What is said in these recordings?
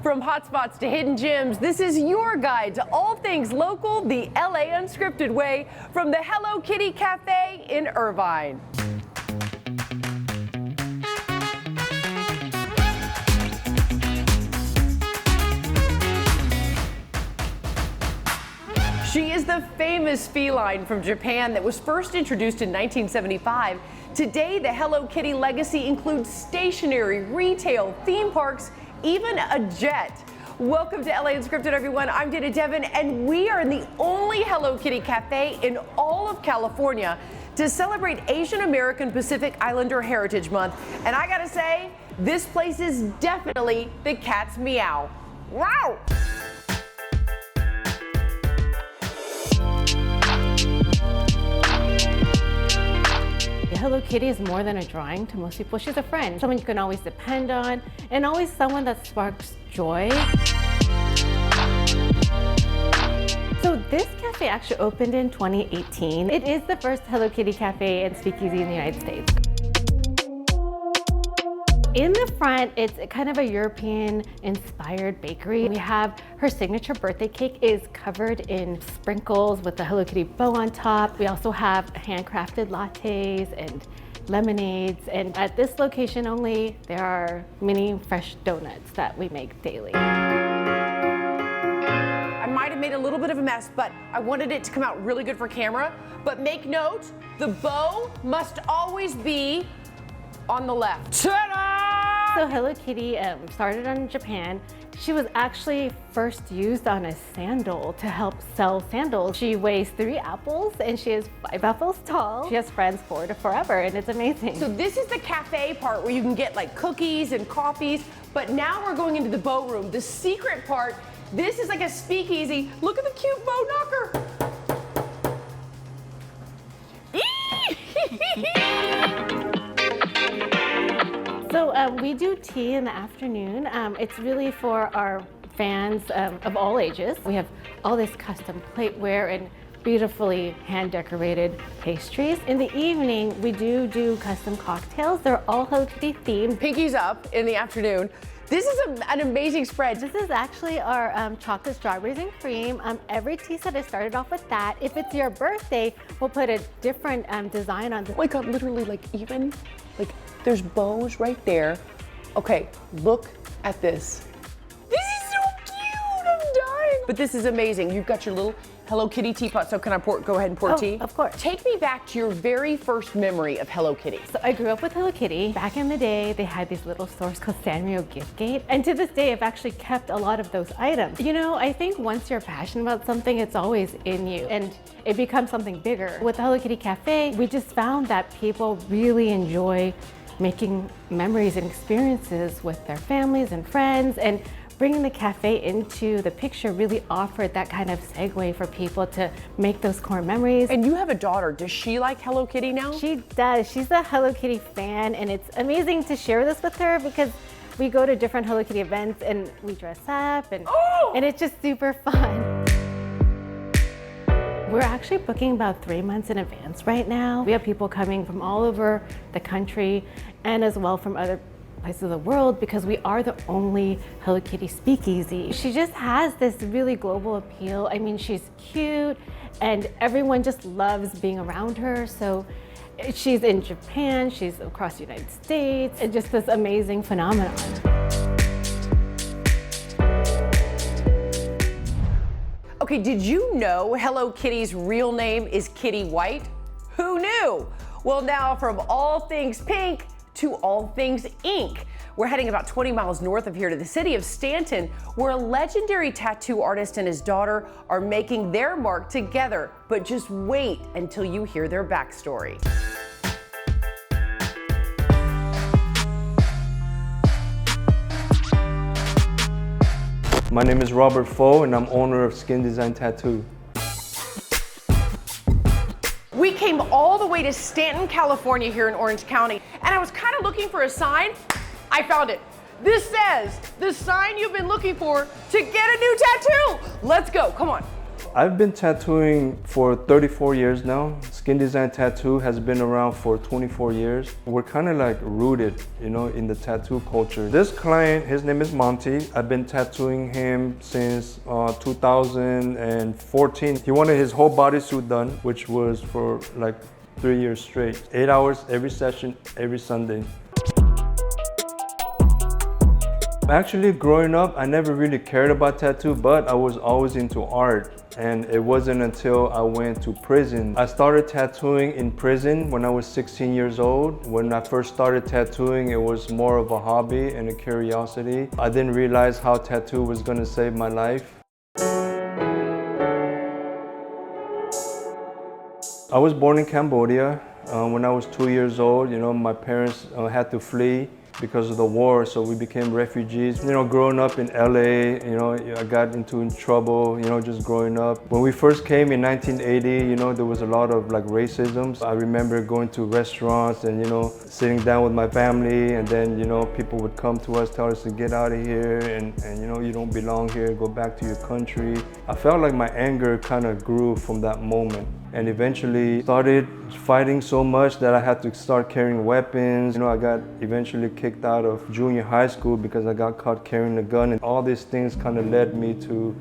From hotspots to hidden gems, this is your guide to all things local, the LA Unscripted way, from the Hello Kitty Cafe in Irvine. She is the famous feline from Japan that was first introduced in 1975. Today, the Hello Kitty legacy includes stationery, retail, theme parks, even a jet. Welcome to LA Unscripted, everyone. I'm Dana Devin, and we are in the only Hello Kitty Cafe in all of California to celebrate Asian American Pacific Islander Heritage Month. And I gotta say, this place is definitely the cat's meow. Wow! Hello Kitty is more than a drawing to most people. She's a friend, someone you can always depend on, and always someone that sparks joy. So this cafe actually opened in 2018. It is the first Hello Kitty cafe and speakeasy in the United States. In the front, it's kind of a European-inspired bakery. We have her signature birthday cake is covered in sprinkles with the Hello Kitty bow on top. We also have handcrafted lattes and lemonades. And at this location only, there are mini fresh donuts that we make daily. I might have made a little bit of a mess, but I wanted it to come out really good for camera. But make note, the bow must always be on the left. Ta-da! So Hello Kitty started in Japan. She was actually first used on a sandal to help sell sandals. She weighs 3 apples and she is 5 apples tall. She has friends for forever and it's amazing. So this is the cafe part where you can get like cookies and coffees, but now we're going into the bow room. The secret part, this is like a speakeasy. Look at the cute bow knocker. So we do tea in the afternoon. It's really for our fans of all ages. We have all this custom plateware and beautifully hand-decorated pastries. In the evening, we do custom cocktails. They're all Hello Kitty themed. Pinkies up in the afternoon. This is an amazing spread. This is actually our chocolate strawberries and cream. Every tea set is started off with that. If it's your birthday, we'll put a different design on this. Oh my God, literally like even, like there's bows right there. Okay, look at this. This is so cute, I'm dying. But this is amazing. You've got your little Hello Kitty teapot, so can I go ahead and pour tea? Of course. Take me back to your very first memory of Hello Kitty. So I grew up with Hello Kitty. Back in the day, they had these little stores called Sanrio Giftgate. And to this day, I've actually kept a lot of those items. You know, I think once you're passionate about something, it's always in you and it becomes something bigger. With the Hello Kitty Cafe, we just found that people really enjoy making memories and experiences with their families and friends, and bringing the cafe into the picture really offered that kind of segue for people to make those core memories. And you have a daughter. Does she like Hello Kitty now? She does. She's a Hello Kitty fan, and it's amazing to share this with her because we go to different Hello Kitty events and we dress up and it's just super fun. We're actually booking about 3 months in advance right now. We have people coming from all over the country and as well from other places of the world because we are the only Hello Kitty speakeasy. She just has this really global appeal. I mean, she's cute and everyone just loves being around her. So she's in Japan, she's across the United States, and just this amazing phenomenon. Okay, did you know Hello Kitty's real name is Kitty White? Who knew? Well, now from all things pink to all things ink. We're heading about 20 miles north of here to the city of Stanton, where a legendary tattoo artist and his daughter are making their mark together. But just wait until you hear their backstory. My name is Robert Foe and I'm owner of Skin Design Tattoo. We came all the way to Stanton, California here in Orange County, and I was kind of looking for a sign. I found it. This says, the sign you've been looking for to get a new tattoo. Let's go, come on. I've been tattooing for 34 years now. Skin Design Tattoo has been around for 24 years. We're kind of like rooted, in the tattoo culture. This client, his name is Monty. I've been tattooing him since 2014. He wanted his whole bodysuit done, which was for like 3 years straight. 8 hours every session, every Sunday. Actually, growing up, I never really cared about tattoo, but I was always into art. And it wasn't until I went to prison. I started tattooing in prison when I was 16 years old. When I first started tattooing, it was more of a hobby and a curiosity. I didn't realize how tattoo was gonna save my life. I was born in Cambodia. When I was 2 years old, my parents had to flee because of the war, so we became refugees. Growing up in LA, I got into trouble, just growing up. When we first came in 1980, there was a lot of like racism. I remember going to restaurants and, sitting down with my family, and then, people would come to us, tell us to get out of here and you don't belong here, go back to your country. I felt like my anger kind of grew from that moment, and eventually started fighting so much that I had to start carrying weapons. I got eventually kicked out of junior high school because I got caught carrying a gun, and all these things kind of led me to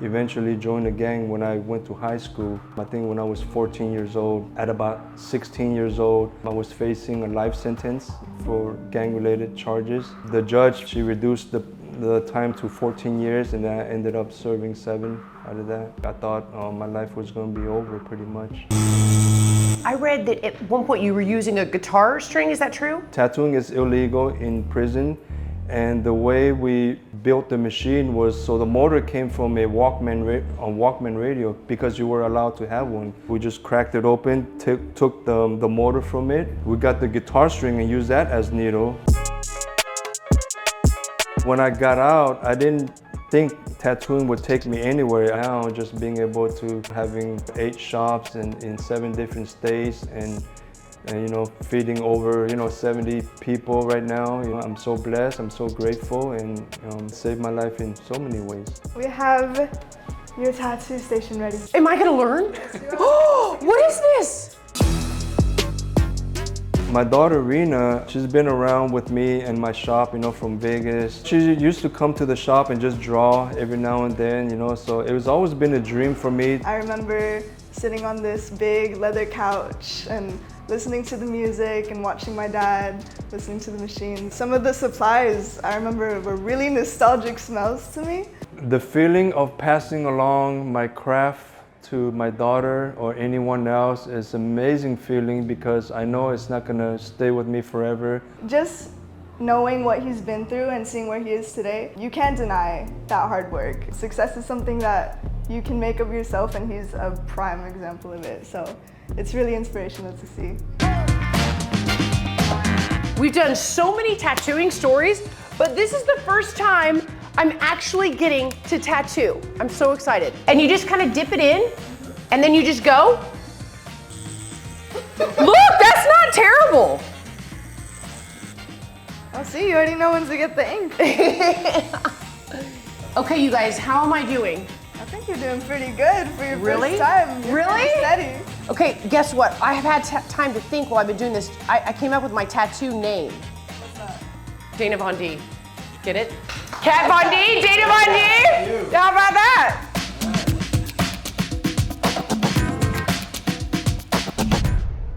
eventually join the gang when I went to high school. I think when I was 14 years old, at about 16 years old, I was facing a life sentence for gang-related charges. The judge, she reduced the time to 14 years, and I ended up serving 7 out of that. I thought my life was going to be over pretty much. I read that at one point you were using a guitar string, is that true? Tattooing is illegal in prison, and the way we built the machine was, so the motor came from a Walkman radio because you were allowed to have one. We just cracked it open, took the motor from it. We got the guitar string and used that as needle. When I got out, I didn't think tattooing would take me anywhere. Now, just being able to having 8 shops in 7 different states and feeding over 70 people right now. I'm so blessed, I'm so grateful, and saved my life in so many ways. We have your tattoo station ready. Am I gonna learn? Oh, what is this? My daughter Rena, she's been around with me in my shop, from Vegas. She used to come to the shop and just draw every now and then, so it was always been a dream for me. I remember sitting on this big leather couch and listening to the music and watching my dad listening to the machine. Some of the supplies I remember were really nostalgic smells to me. The feeling of passing along my craft to my daughter or anyone else is an amazing feeling, because I know it's not gonna stay with me forever. Just knowing what he's been through and seeing where he is today, you can't deny that hard work. Success is something that you can make of yourself, and he's a prime example of it. So it's really inspirational to see. We've done so many tattooing stories, but this is the first time I'm actually getting to tattoo. I'm so excited. And you just kind of dip it in, and then you just go. Look, that's not terrible. Oh, see, you already know when to get the ink. Okay, you guys, how am I doing? I think you're doing pretty good for your Really? first time. You're Really? pretty steady. Okay, guess what? I have had time to think while I've been doing this. I came up with my tattoo name. What's that? Dana Von D. Get it? Kat Von D, Dana Von D. How about that?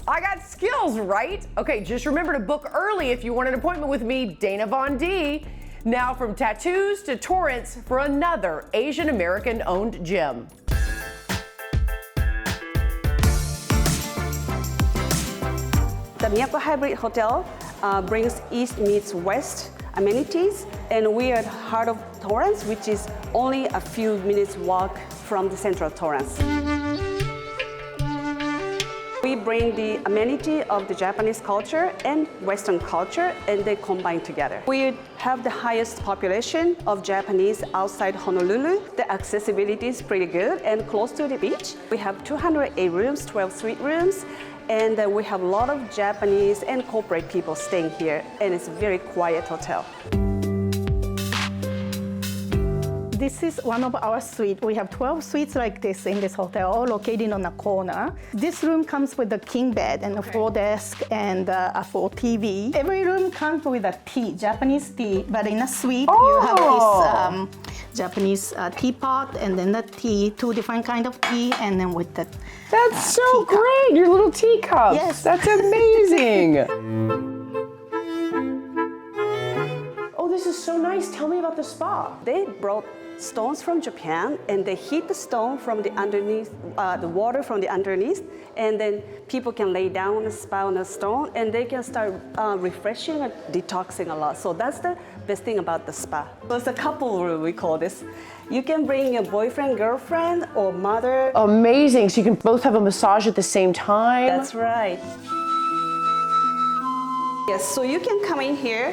I got skills, right? Okay, just remember to book early if you want an appointment with me, Dana Von D. Now from tattoos to Torrance for another Asian American owned gym. The Miyako Hybrid Hotel brings East meets West amenities, and we are at the heart of Torrance, which is only a few minutes walk from the central Torrance. We bring the amenity of the Japanese culture and Western culture, and they combine together. We have the highest population of Japanese outside Honolulu. The accessibility is pretty good and close to the beach. We have 208 rooms, 12 suite rooms, and we have a lot of Japanese and corporate people staying here, and it's a very quiet hotel. This is one of our suites. We have 12 suites like this in this hotel, all located on a corner. This room comes with a king bed and a full desk and a full TV. Every room comes with a tea, Japanese tea, but in a suite you have this Japanese teapot and then the tea, two different kind of tea, and then with the That's so great, your little teacups. Yes. That's amazing. Oh, this is so nice. Tell me about the spa. They brought stones from Japan and they heat the stone from the underneath, the water from the underneath, and then people can lay down on the spa on the stone and they can start refreshing and detoxing a lot. So that's the best thing about the spa. So it's a couple room, we call this. You can bring your boyfriend, girlfriend, or mother. Amazing. So you can both have a massage at the same time. That's right. Yes, so you can come in here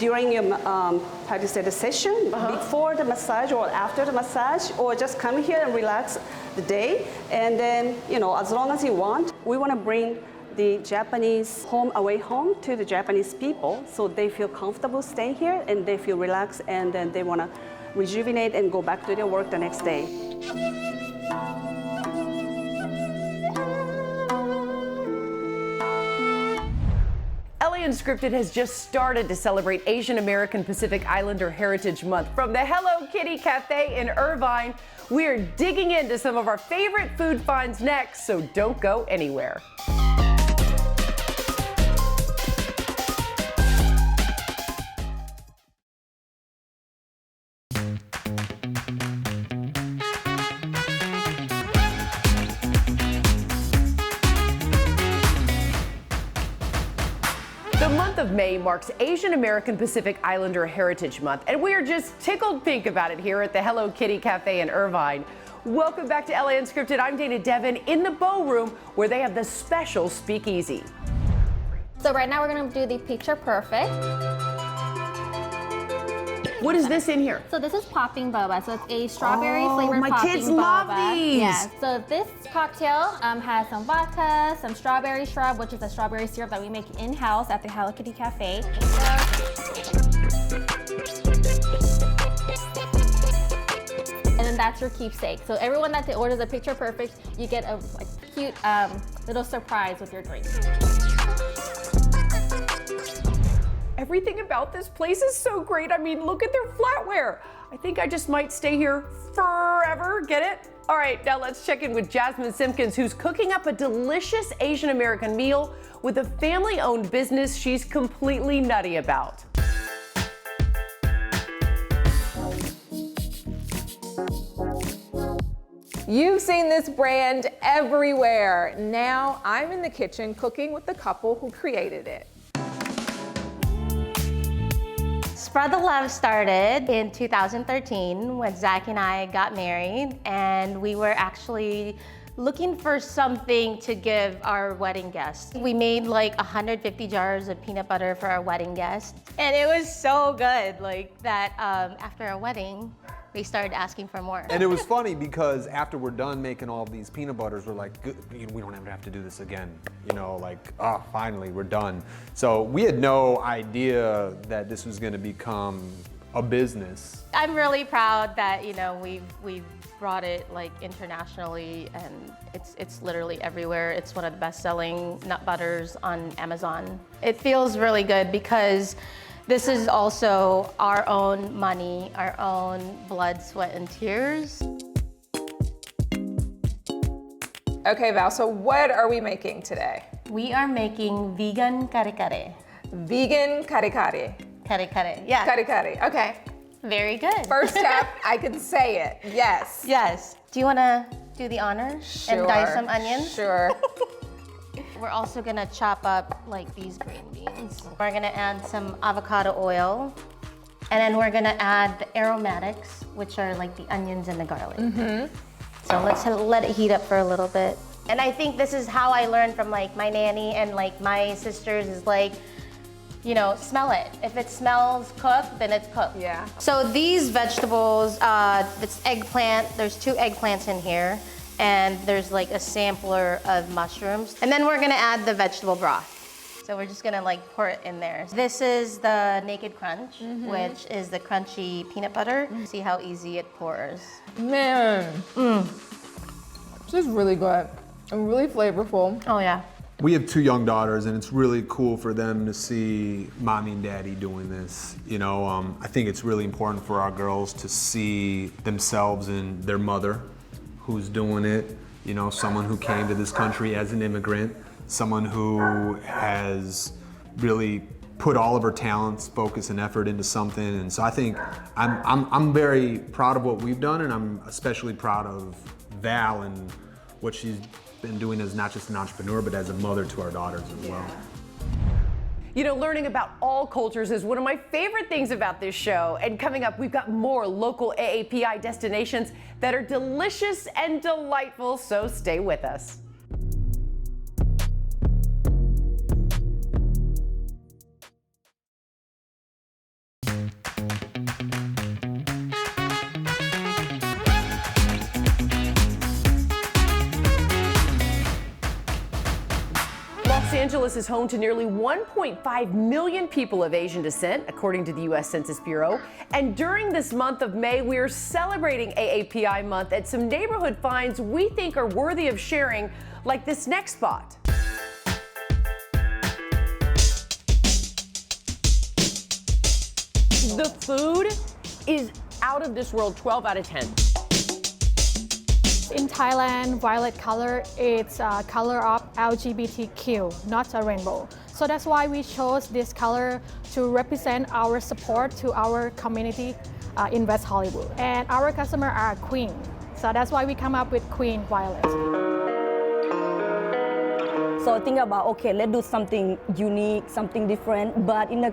during your, the session, before the massage or after the massage, or just come here and relax the day. And then, as long as you want, we want to bring the Japanese away home to the Japanese people so they feel comfortable staying here and they feel relaxed and then they want to rejuvenate and go back to their work the next day. Unscripted has just started to celebrate Asian American Pacific Islander Heritage Month. From the Hello Kitty Cafe in Irvine, we're digging into some of our favorite food finds next, so don't go anywhere. The month of May marks Asian American Pacific Islander Heritage Month, and we are just tickled pink about it here at the Hello Kitty Cafe in Irvine. Welcome back to LA Unscripted. I'm Dana Devin in the Bow Room where they have the special speakeasy. So right now we're going to do the Picture Perfect. What is this in here? So this is popping boba. So it's a strawberry flavored my popping kids boba. love these. Yeah. So this cocktail has some vodka, some strawberry shrub, which is a strawberry syrup that we make in-house at the Hello Kitty Cafe. And then that's your keepsake. So everyone that orders a Picture Perfect, you get a cute little surprise with your drink. Everything about this place is so great. I mean, look at their flatware. I think I just might stay here forever. Get it? All right, now let's check in with Jasmine Simpkins, who's cooking up a delicious Asian American meal with a family-owned business she's completely nutty about. You've seen this brand everywhere. Now I'm in the kitchen cooking with the couple who created it. Spread the Love started in 2013 when Zach and I got married, and we were actually looking for something to give our wedding guests. We made like 150 jars of peanut butter for our wedding guests, and it was so good that after our wedding, they started asking for more. And it was funny because after we're done making all of these peanut butters, we're like, good, we don't ever have to do this again. Finally, we're done. So we had no idea that this was gonna become a business. I'm really proud that we've brought it internationally, and it's literally everywhere. It's one of the best-selling nut butters on Amazon. It feels really good because this is also our own money, our own blood, sweat, and tears. Okay, Val, so what are we making today? We are making vegan kare-kare. Vegan kare-kare. Kare-kare, yeah. Kare-kare, okay. Very good. First step, I can say it, yes. Yes. Do you wanna do the honors and dice some onions? Sure. We're also gonna chop up these green beans. We're gonna add some avocado oil, and then we're gonna add the aromatics, which are the onions and the garlic. So let's let it heat up for a little bit. And I think this is how I learned from my nanny and my sisters is smell it. If it smells cooked, then it's cooked. Yeah. So these vegetables, it's eggplant. There's 2 eggplants in here. And there's a sampler of mushrooms. And then we're gonna add the vegetable broth. So we're just gonna like pour it in there. This is the Naked Crunch, which is the crunchy peanut butter. See how easy it pours. Man, this is really good and really flavorful. Oh yeah. We have 2 young daughters, and it's really cool for them to see mommy and daddy doing this. You know, I think it's really important for our girls to see themselves in their mother who's doing it. You know, someone who came to this country as an immigrant, someone who has really put all of her talents, focus, and effort into something. And so I think I'm very proud of what we've done, and I'm especially proud of Val and what she's been doing as not just an entrepreneur, but as a mother to our daughters as well. You know, learning about all cultures is one of my favorite things about this show. And coming up, we've got more local AAPI destinations that are delicious and delightful, so stay with us. Los Angeles is home to nearly 1.5 million people of Asian descent, according to the U.S. Census Bureau. And during this month of May, we are celebrating AAPI month at some neighborhood finds we think are worthy of sharing, like this next spot. The food is out of this world, 12 out of 10. In Thailand, violet color is a color of LGBTQ, not a rainbow. So that's why we chose this color to represent our support to our community in West Hollywood. And our customers are queen. So that's why we come up with Queen Violet. So think about, okay, let's do something unique, something different, but in a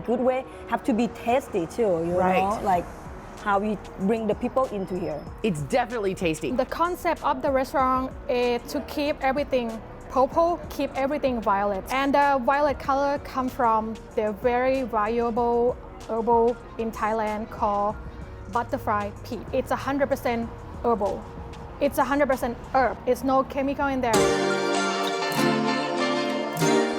good way, have to be tasty too, you know? Like how we bring the people into here. It's definitely tasty. The concept of the restaurant is to keep everything purple, keep everything violet. And the violet color comes from the very valuable herbal in Thailand called butterfly pea. It's 100% herbal. It's 100% herb. It's no chemical in there.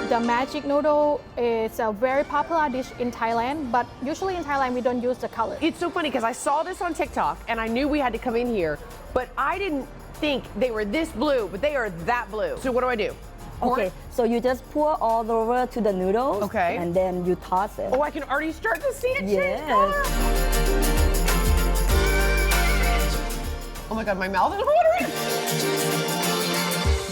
The magic noodle is a very popular dish in Thailand, but usually in Thailand we don't use the color. It's so funny because I saw this on TikTok and I knew we had to come in here, but I didn't think they were this blue, but they are that blue. So what do I do? Okay, so you just pour all over to the noodles, okay, and then you toss it. Oh, I can already start to see it change Yes. color. Oh my God, my mouth is watering.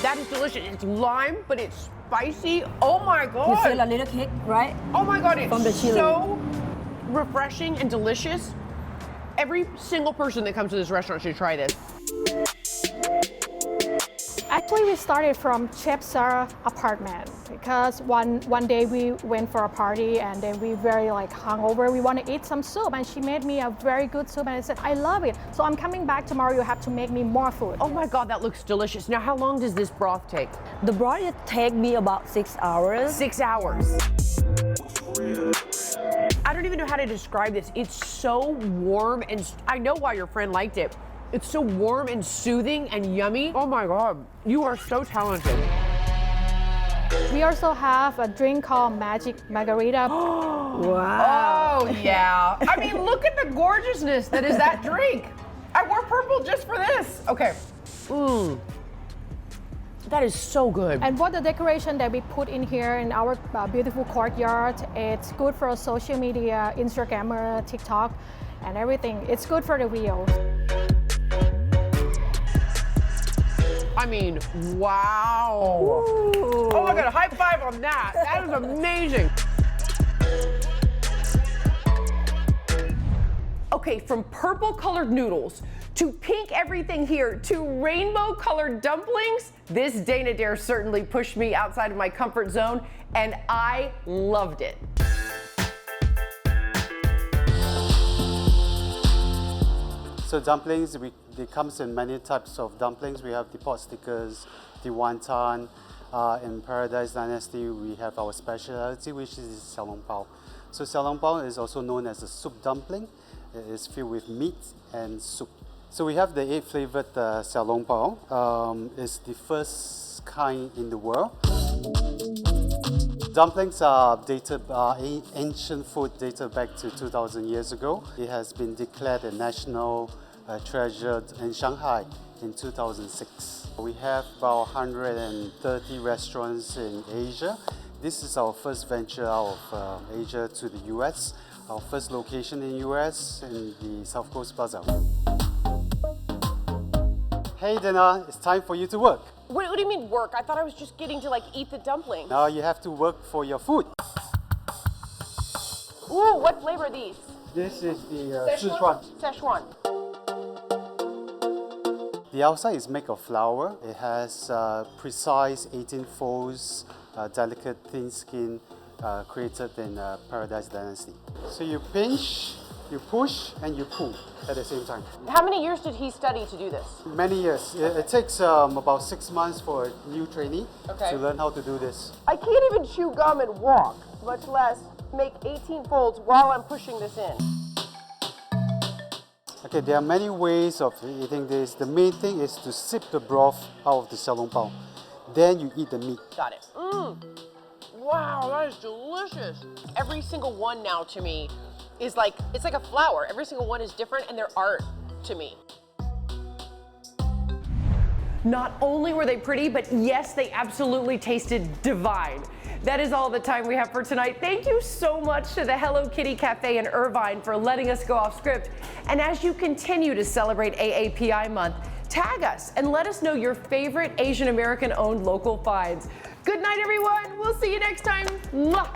That is delicious. It's lime, but it's spicy. Oh my God. You feel a little kick, right? Oh my God, it's From the chili. so refreshing and delicious. Every single person that comes to this restaurant should try this. Actually, we started from Chef Sarah's apartment because one day we went for a party and then we very hungover. We want to eat some soup and she made me a very good soup and I said, I love it. So I'm coming back tomorrow. You have to make me more food. Oh my God, that looks delicious. Now, how long does this broth take? The broth it take me about 6 hours. 6 hours. I don't even know how to describe this. It's so warm and I know why your friend liked it. It's so warm and soothing and yummy. Oh my God, you are so talented. We also have a drink called Magic Margarita. Wow. Oh yeah. I mean, look at the gorgeousness that is that drink. I wore purple just for this. Okay. That is so good. And for the decoration that we put in here in our beautiful courtyard, it's good for social media, Instagram, TikTok, and everything. It's good for the reels. I mean, wow. Ooh. Oh my God, high five on that. That is amazing. Okay, from purple colored noodles to pink everything here to rainbow colored dumplings, this Dana Dare certainly pushed me outside of my comfort zone and I loved it. So dumplings, they comes in many types of dumplings. We have the pot stickers, the wonton. In Paradise Dynasty, we have our specialty, which is xiao long bao. So xiao long bao is also known as a soup dumpling. It is filled with meat and soup. So we have the 8 flavored xiao long bao. It's the first kind in the world. Dumplings are dated, ancient food dated back to 2,000 years ago. It has been declared a national treasure in Shanghai in 2006. We have about 130 restaurants in Asia. This is our first venture out of Asia to the US. Our first location in US in the South Coast Plaza. Hey Dana, it's time for you to work. What do you mean work? I thought I was just getting to like eat the dumpling. Now you have to work for your food. Ooh, what flavor are these? This is the Sichuan. Szechuan. The outside is made of flour. It has precise 18 folds, delicate thin skin created in Paradise Dynasty. So you pinch, you push, and you pull at the same time. How many years did he study to do this? Many years. It takes about 6 months for a new trainee to learn how to do this. I can't even chew gum and walk, much less make 18 folds while I'm pushing this in. Okay, there are many ways of eating this. The main thing is to sip the broth out of the xiao long bao. Then you eat the meat. Got it. Wow, that is delicious. Every single one now to me is like, it's like a flower. Every single one is different and they're art to me. Not only were they pretty, but yes, they absolutely tasted divine. That is all the time we have for tonight. Thank you so much to the Hello Kitty Cafe in Irvine for letting us go off script. And as you continue to celebrate AAPI month, tag us and let us know your favorite Asian American owned local finds. Good night, everyone. We'll see you next time. Mwah.